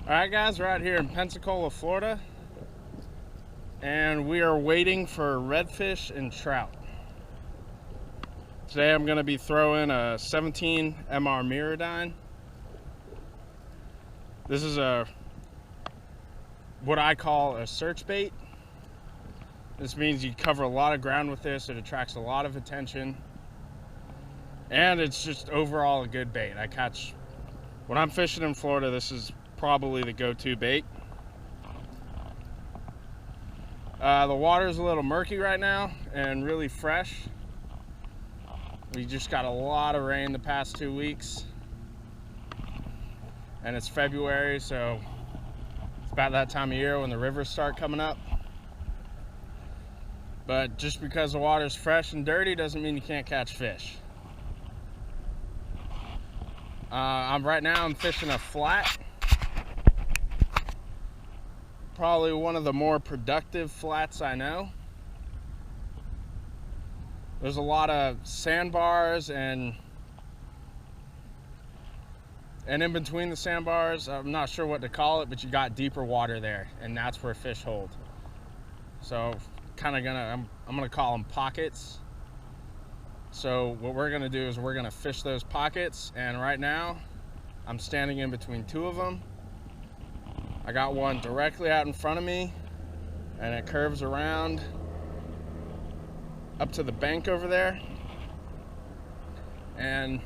Alright guys, we're out here in Pensacola, Florida, and we are waiting for redfish and trout. Today I'm going to be throwing a 17 MR Mirrodine. This is what I call a search bait. This means you cover a lot of ground with this, it attracts a lot of attention, and it's just overall a good bait. When I'm fishing in Florida, this is probably the go-to bait. The water's a little murky right now and really fresh. We just got a lot of rain the past 2 weeks, and it's February, so it's about that time of year when the rivers start coming up. But just because the water's fresh and dirty doesn't mean you can't catch fish. Right now I'm fishing a flat. Probably one of the more productive flats I know. There's a lot of sandbars and in between the sandbars, I'm not sure what to call it, but you got deeper water there, and that's where fish hold. So I'm gonna call them pockets. So what we're gonna do is we're gonna fish those pockets, and right now I'm standing in between two of them. I got one directly out in front of me, and it curves around up to the bank over there, and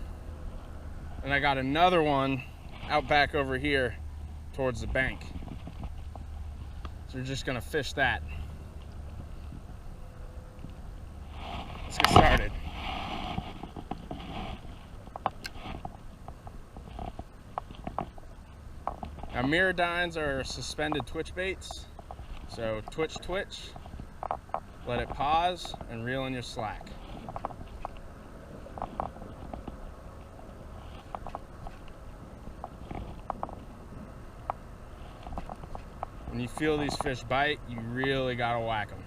I got another one out back over here towards the bank. So we're just gonna fish that. Let's get started. Now, Mirrodines are suspended twitch baits, so twitch, let it pause, and reel in your slack. When you feel these fish bite, you really gotta whack them.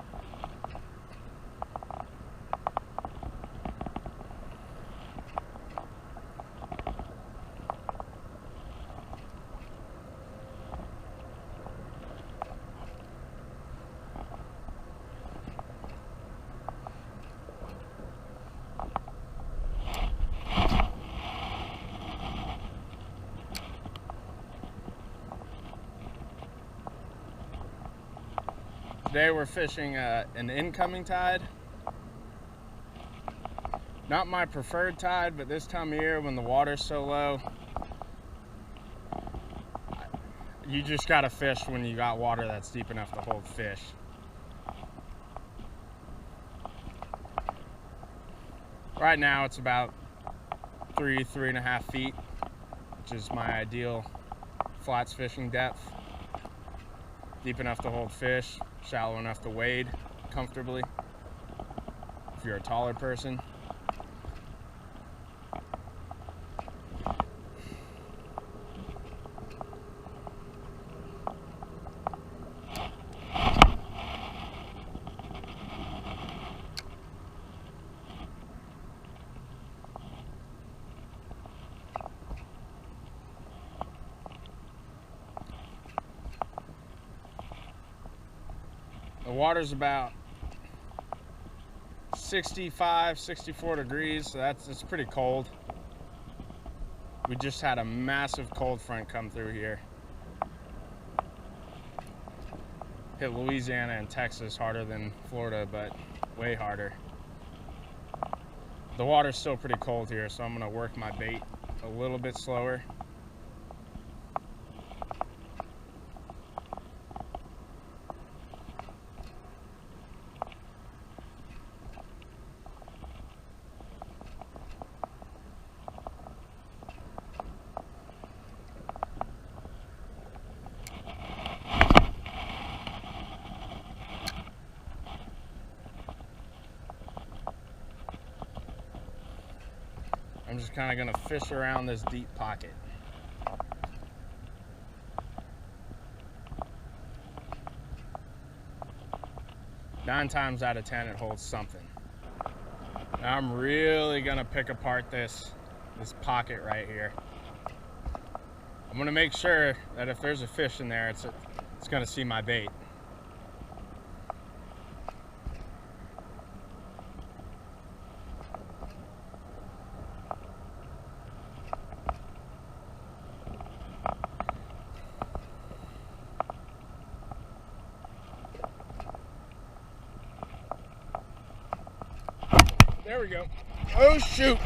Today we're fishing an incoming tide. Not my preferred tide, but this time of year when the water's so low, you just gotta fish when you got water that's deep enough to hold fish. Right now it's about 3.5 feet, which is my ideal flats fishing depth. Deep enough to hold fish, shallow enough to wade comfortably if you're a taller person. The water's about 65, 64 degrees, so it's pretty cold. We just had a massive cold front come through here. Hit Louisiana and Texas harder than Florida, but way harder. The water's still pretty cold here, so I'm gonna work my bait a little bit slower. I'm just kind of going to fish around this deep pocket. Nine times out of 10 it holds something. Now I'm really going to pick apart this pocket right here. I'm I'm gonna make sure that if there's a fish in there, it's gonna see my bait. There we go. Oh shoot.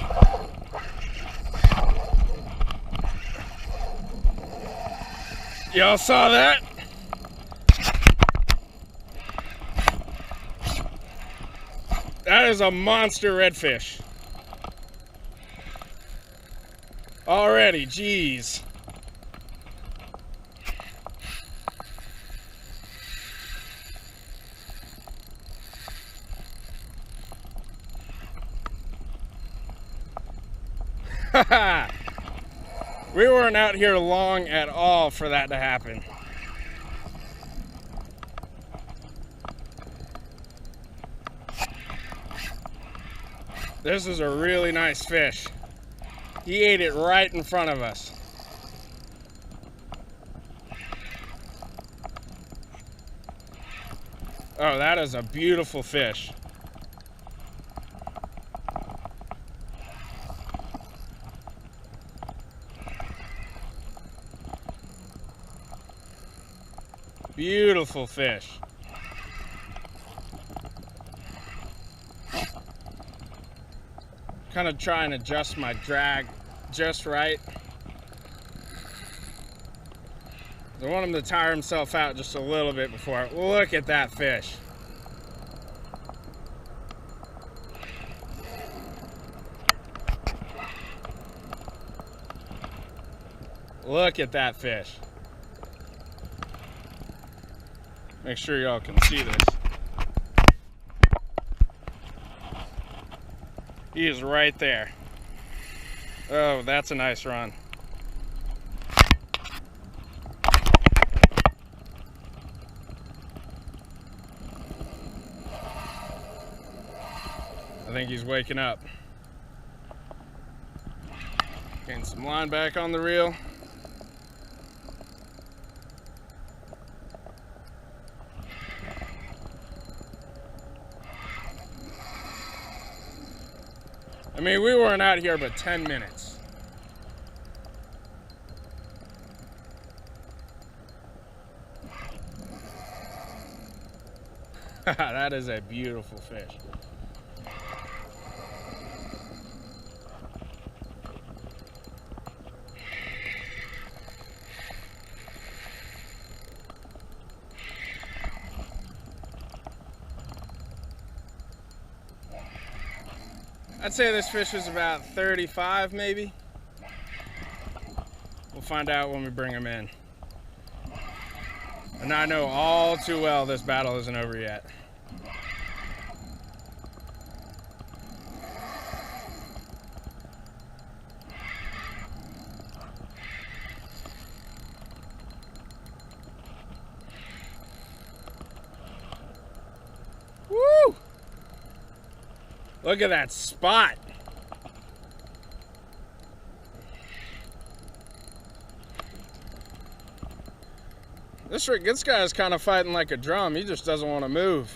Y'all saw that? That is a monster redfish. Already, geez. We weren't out here long at all for that to happen. This is a really nice fish. He ate it right in front of us. Oh, that is a beautiful fish. Beautiful fish. Kind of try and adjust my drag just right. I want him to tire himself out just a little bit before. Look at that fish. Look at that fish. Make sure y'all can see this. He is right there. Oh, that's a nice run. I think he's waking up. Getting some line back on the reel. I mean, we weren't out here but 10 minutes. That is a beautiful fish. I'd say this fish is about 35 maybe. We'll find out when we bring him in. And I know all too well this battle isn't over yet. Woo! Look at that spot. This guy's kind of fighting like a drum. He just doesn't want to move.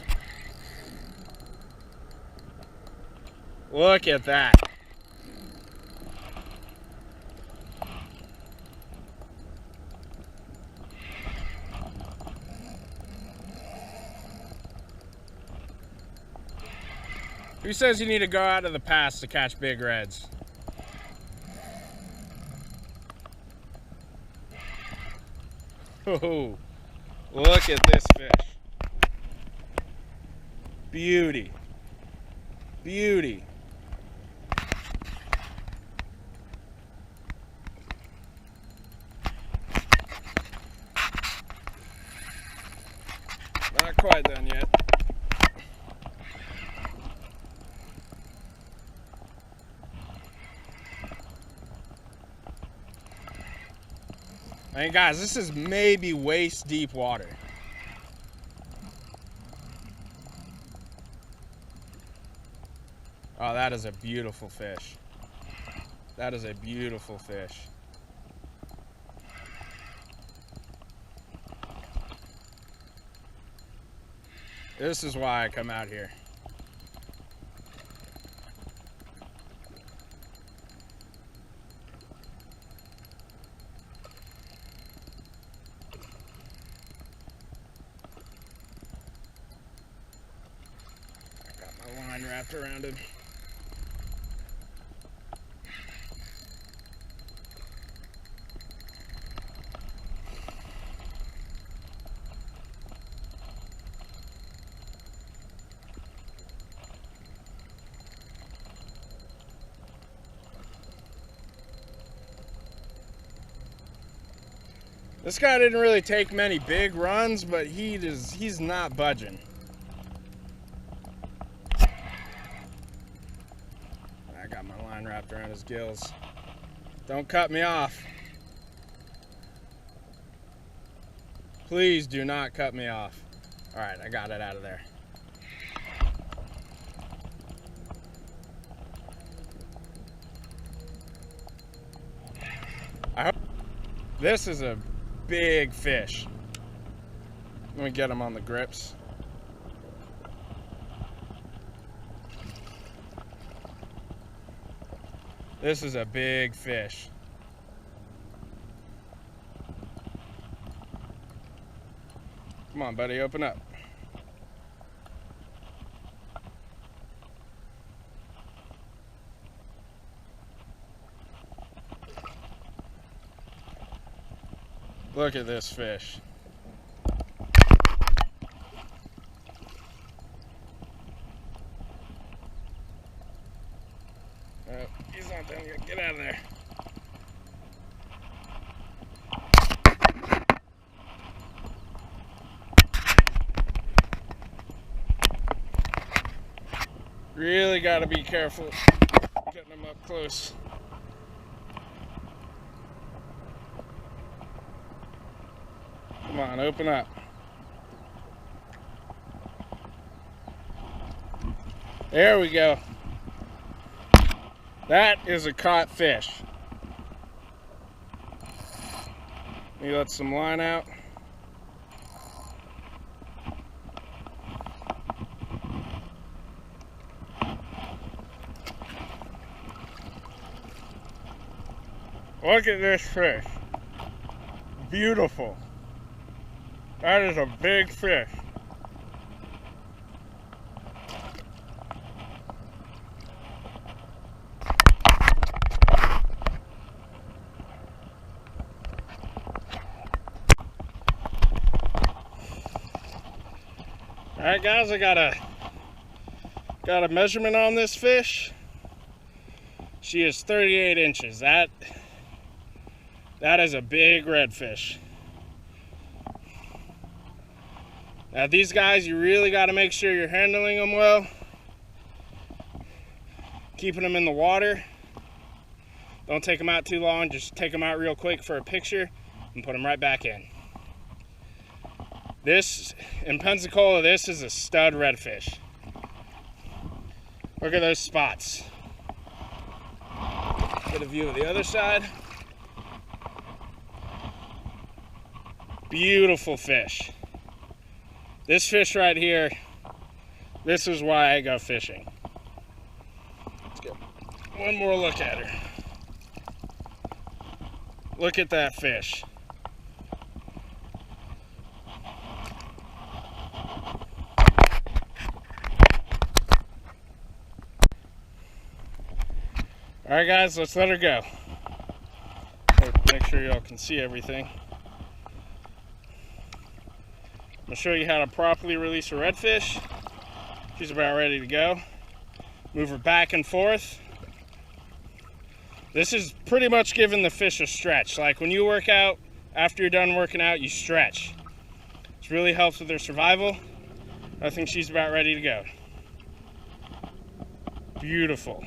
Look at that. Who says you need to go out to the pass to catch big reds? Oh, look at this fish. Beauty. Beauty. Not quite done yet. I mean, guys, this is maybe waist deep water. Oh, that is a beautiful fish. That is a beautiful fish. This is why I come out here. I got my line wrapped around him. This guy didn't really take many big runs, but he's not budging. I got my line wrapped around his gills. Don't cut me off. Please do not cut me off. All right, I got it out of there. I hope this is a big fish. Let me get him on the grips. This is a big fish. Come on, buddy, open up. Look at this fish. Oh, he's not done yet. Get out of there. Really got to be careful getting them up close. Come on, open up. There we go. That is a caught fish. Let me let some line out. Look at this fish. Beautiful. That is a big fish. All right, guys, I got a measurement on this fish. She is 38 inches. That is a big redfish. Now these guys, you really got to make sure you're handling them well. Keeping them in the water. Don't take them out too long. Just take them out real quick for a picture and put them right back in. This, in Pensacola, this is a stud redfish. Look at those spots. Get a view of the other side. Beautiful fish. This fish right here, this is why I go fishing. Let's get one more look at her. Look at that fish. All right, guys, let's let her go. Make sure y'all can see everything. I'm gonna show you how to properly release a redfish. She's about ready to go. Move her back and forth. This is pretty much giving the fish a stretch. Like when you work out, after you're done working out, you stretch. This really helps with their survival. I think she's about ready to go. Beautiful.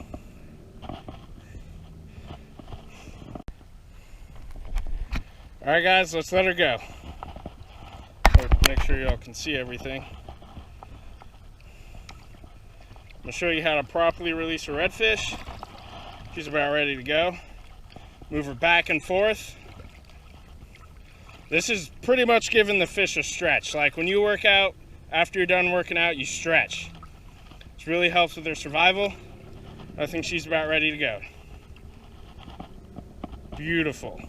All right, guys, let's let her go. Make sure y'all can see everything. I'm gonna show you how to properly release a redfish. She's about ready to go. Move her back and forth. This is pretty much giving the fish a stretch. Like when you work out, after you're done working out, you stretch. It really helps with their survival. I think she's about ready to go. Beautiful.